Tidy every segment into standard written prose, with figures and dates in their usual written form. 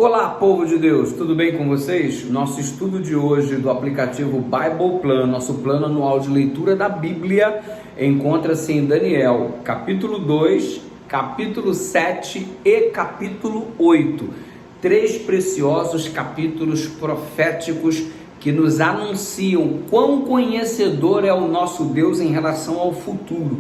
Olá, povo de Deus, tudo bem com vocês? Nosso estudo de hoje do aplicativo Bible Plan, nosso plano anual de leitura da Bíblia, encontra-se em Daniel, capítulo 2, capítulo 7 e capítulo 8. Três preciosos capítulos proféticos que nos anunciam quão conhecedor é o nosso Deus em relação ao futuro.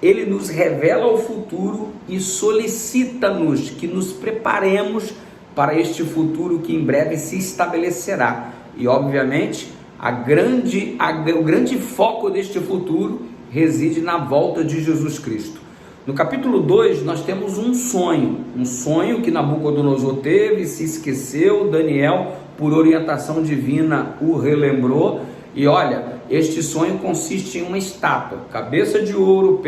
Ele nos revela o futuro e solicita-nos que nos preparemos para este futuro que em breve se estabelecerá. E obviamente o grande foco deste futuro reside na volta de Jesus Cristo. No capítulo 2 nós temos um sonho que Nabucodonosor teve, se esqueceu, Daniel por orientação divina o relembrou. E olha, este sonho consiste em uma estátua, cabeça de ouro,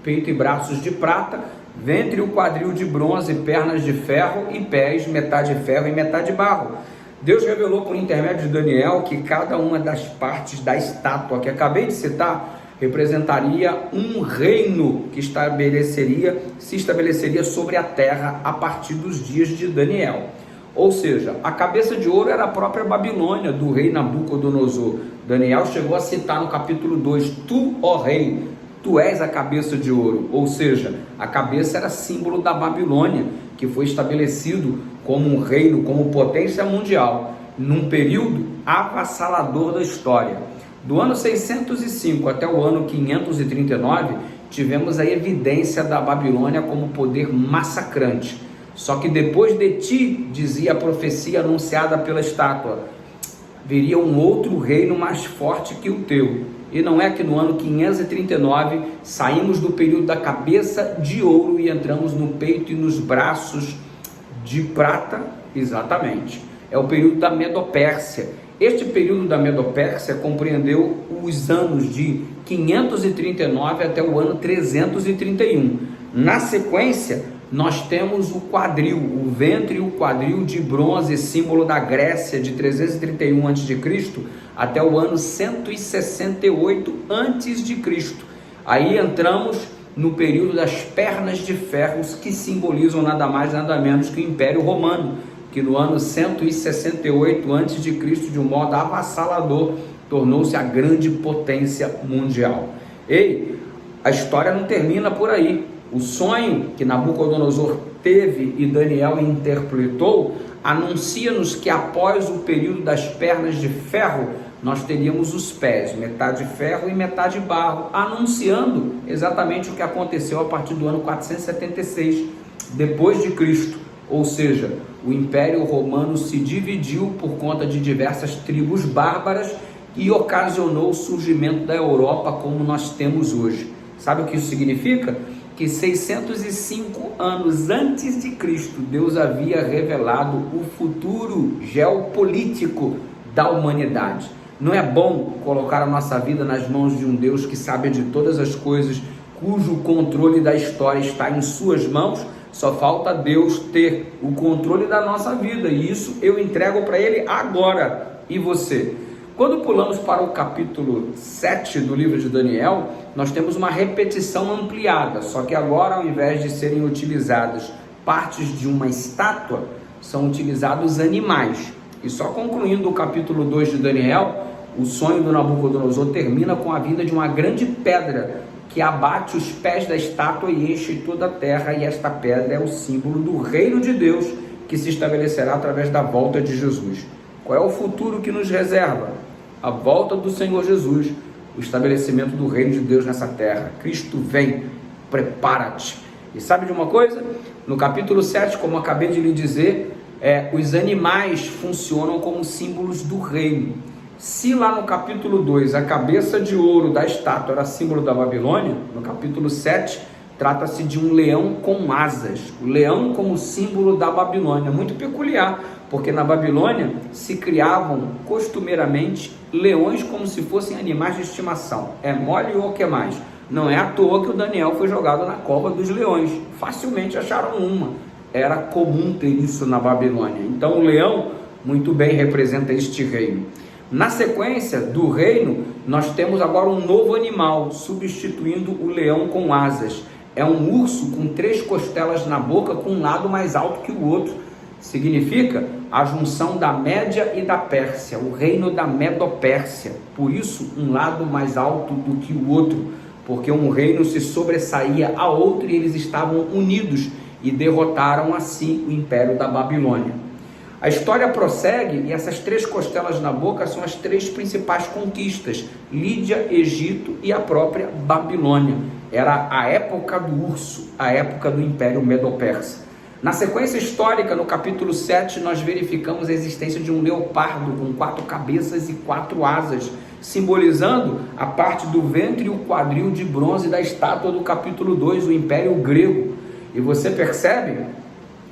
peito e braços de prata, ventre e quadril de bronze, pernas de ferro e pés, metade ferro e metade barro. Deus revelou por intermédio de Daniel que cada uma das partes da estátua que acabei de citar representaria um reino que se estabeleceria sobre a terra a partir dos dias de Daniel. Ou seja, a cabeça de ouro era a própria Babilônia do rei Nabucodonosor. Daniel chegou a citar no capítulo 2, tu, ó rei, tu és a cabeça de ouro, ou seja, a cabeça era símbolo da Babilônia, que foi estabelecido como um reino, como potência mundial, num período avassalador da história. Do ano 605 até o ano 539, tivemos a evidência da Babilônia como poder massacrante. Só que depois de ti, dizia a profecia anunciada pela estátua, viria um outro reino mais forte que o teu. E não é que no ano 539 saímos do período da cabeça de ouro e entramos no peito e nos braços de prata? Exatamente. É o período da Medopérsia. Este período da Medopérsia compreendeu os anos de 539 até o ano 331. Na sequência, nós temos o quadril, o ventre e o quadril de bronze, símbolo da Grécia, de 331 a.C. até o ano 168 a.C. Aí entramos no período das pernas de ferros, que simbolizam nada mais nada menos que o Império Romano, que no ano 168 a.C., de um modo avassalador, tornou-se a grande potência mundial. Ei, a história não termina por aí. O sonho que Nabucodonosor teve e Daniel interpretou anuncia-nos que após o período das pernas de ferro, nós teríamos os pés, metade ferro e metade barro, anunciando exatamente o que aconteceu a partir do ano 476 depois de Cristo. Ou seja, o Império Romano se dividiu por conta de diversas tribos bárbaras e ocasionou o surgimento da Europa como nós temos hoje. Sabe o que isso significa? Que 605 anos antes de Cristo, Deus havia revelado o futuro geopolítico da humanidade. Não é bom colocar a nossa vida nas mãos de um Deus que sabe de todas as coisas, cujo controle da história está em suas mãos? Só falta Deus ter o controle da nossa vida, e isso eu entrego para Ele agora. E você? Quando pulamos para o capítulo 7 do livro de Daniel, nós temos uma repetição ampliada, só que agora, ao invés de serem utilizadas partes de uma estátua, são utilizados animais. E só concluindo o capítulo 2 de Daniel, o sonho do Nabucodonosor termina com a vinda de uma grande pedra que abate os pés da estátua e enche toda a terra, e esta pedra é o símbolo do reino de Deus que se estabelecerá através da volta de Jesus. Qual é o futuro que nos reserva? A volta do Senhor Jesus, o estabelecimento do reino de Deus nessa terra. Cristo vem, prepara-te. E sabe de uma coisa? No capítulo 7, como acabei de lhe dizer, os animais funcionam como símbolos do reino. Se lá no capítulo 2 a cabeça de ouro da estátua era símbolo da Babilônia, no capítulo 7 trata-se de um leão com asas, o leão como símbolo da Babilônia. Muito peculiar, porque na Babilônia se criavam costumeiramente leões como se fossem animais de estimação. É mole ou que mais? Não é à toa que o Daniel foi jogado na cova dos leões. Facilmente acharam uma. Era comum ter isso na Babilônia. Então o leão muito bem representa este reino. Na sequência do reino, nós temos agora um novo animal, substituindo o leão com asas. É um urso com 3 costelas na boca, com um lado mais alto que o outro, significa a junção da Média e da Pérsia, o reino da Medo-Pérsia. Por isso, um lado mais alto do que o outro, porque um reino se sobressaía a outro e eles estavam unidos e derrotaram assim o Império da Babilônia. A história prossegue e essas 3 costelas na boca são as 3 principais conquistas: Lídia, Egito e a própria Babilônia. Era a época do urso, a época do Império Medo-Persa. Na sequência histórica, no capítulo 7, nós verificamos a existência de um leopardo com 4 cabeças e 4 asas, simbolizando a parte do ventre e o quadril de bronze da estátua do capítulo 2, o Império Grego. E você percebe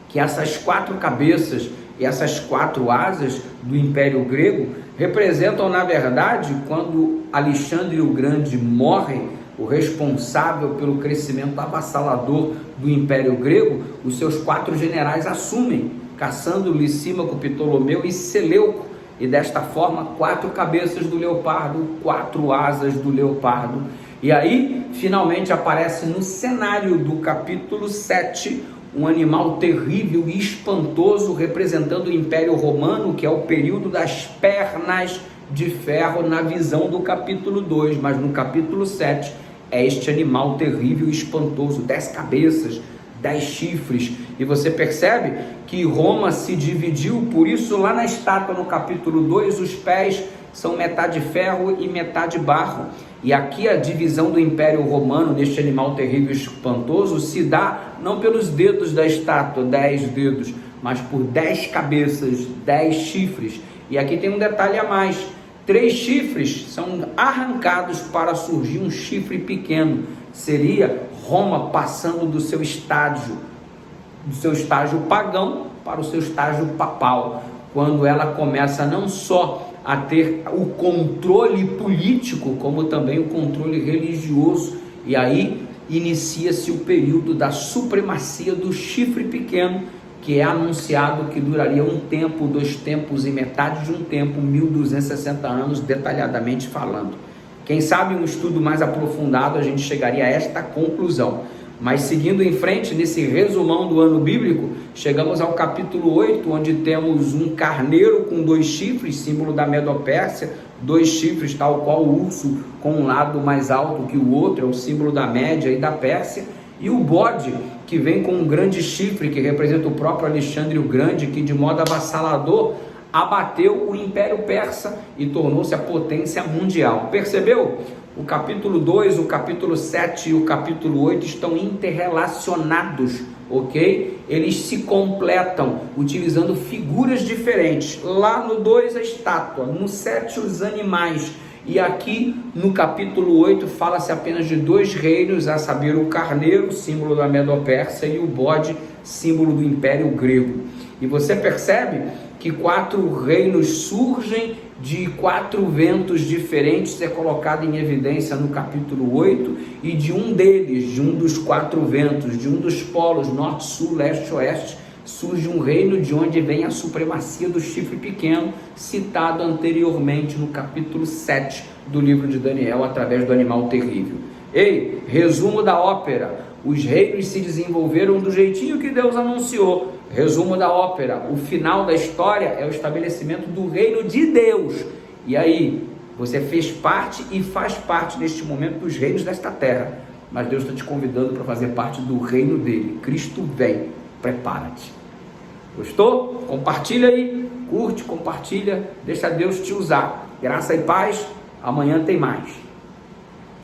que essas 4 cabeças e essas 4 asas do Império Grego representam, na verdade, quando Alexandre o Grande morre, o responsável pelo crescimento avassalador do Império Grego, os seus 4 generais assumem, caçando Licímaco, Ptolomeu e Seleuco, e desta forma 4 cabeças do leopardo, 4 asas do leopardo. E aí, finalmente aparece no cenário do capítulo 7, um animal terrível e espantoso, representando o Império Romano, que é o período das pernas de ferro na visão do capítulo 2, mas no capítulo 7 é este animal terrível e espantoso, 10 cabeças, 10 chifres, e você percebe que Roma se dividiu, por isso lá na estátua no capítulo 2, os pés são metade ferro e metade barro, e aqui a divisão do Império Romano, neste animal terrível e espantoso, se dá não pelos dedos da estátua, 10 dedos, mas por 10 cabeças, 10 chifres, e aqui tem um detalhe a mais: 3 chifres são arrancados para surgir um chifre pequeno. Seria Roma passando do seu estágio pagão para o seu estágio papal, quando ela começa não só a ter o controle político, como também o controle religioso, e aí inicia-se o período da supremacia do chifre pequeno, que é anunciado que duraria 1 tempo, 2 tempos e metade de um tempo, 1260 anos, detalhadamente falando. Quem sabe um estudo mais aprofundado a gente chegaria a esta conclusão. Mas seguindo em frente, nesse resumão do ano bíblico, chegamos ao capítulo 8, onde temos um carneiro com 2 chifres, símbolo da Medo-Pérsia, 2 chifres, tal qual o urso, com um lado mais alto que o outro, é o símbolo da Média e da Pérsia, e o bode, que vem com um grande chifre, que representa o próprio Alexandre o Grande, que de modo avassalador abateu o Império Persa e tornou-se a potência mundial. Percebeu? O capítulo 2, o capítulo 7 e o capítulo 8 estão interrelacionados, ok? Eles se completam, utilizando figuras diferentes. Lá no 2 a estátua, no 7 os animais, e aqui no capítulo 8 fala-se apenas de 2 reinos, a saber o carneiro, símbolo da Medo-Pérsia, e o bode, símbolo do Império Grego. E você percebe que 4 reinos surgem de 4 ventos diferentes, é colocado em evidência no capítulo 8, e de um deles, de um dos 4 ventos, de um dos polos, norte, sul, leste, oeste, surge um reino de onde vem a supremacia do chifre pequeno, citado anteriormente no capítulo 7 do livro de Daniel, através do animal terrível. Ei, resumo da ópera: os reinos se desenvolveram do jeitinho que Deus anunciou. Resumo da ópera: o final da história é o estabelecimento do reino de Deus. E aí, você fez parte e faz parte neste momento dos reinos desta terra, mas Deus está te convidando para fazer parte do reino dele. Cristo vem, prepara-te. Gostou? Compartilha aí, curte, compartilha, deixa Deus te usar. Graça e paz, amanhã tem mais.